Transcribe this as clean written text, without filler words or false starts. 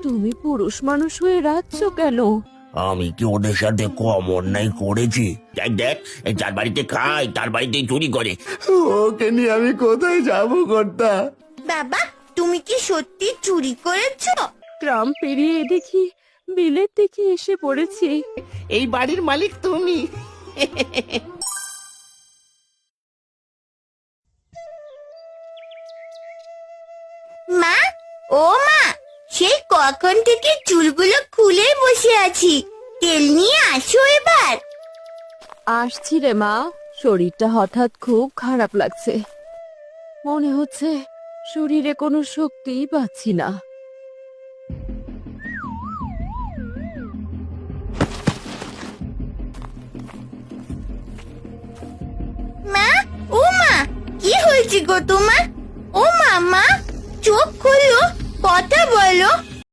তুমি পুরুষ মানুষ হয়ে রাখছো কেন? আমি কি ওদের সাথে কম অন্যায় করেছি? দেখ দেখ, যার বাড়িতে খাই তার বাড়িতে চুরি করে। ওকে নিয়ে আমি কোথায় যাবো কর্তা? বাবা, তুমি কি সত্যি চুরি করেছো? গ্রাম পেরিয়ে দেখি বিলের দিকে এসে পড়েছি। এই বাড়ির মালিক তুমি? মা, ও মা, সেই কখন থেকে চুলগুলো খুলে বসে আছি, তেল নিয়ে আসো এবার। আসছি রে মা, শরীরটা হঠাৎ খুব খারাপ লাগছে। মনে হচ্ছে শরীরে কোনো শক্তিই পাচ্ছি না। মা, ও মা, কি হয়েছে গো তোমার? ও মা, চোখ খোলো, কথা বলো।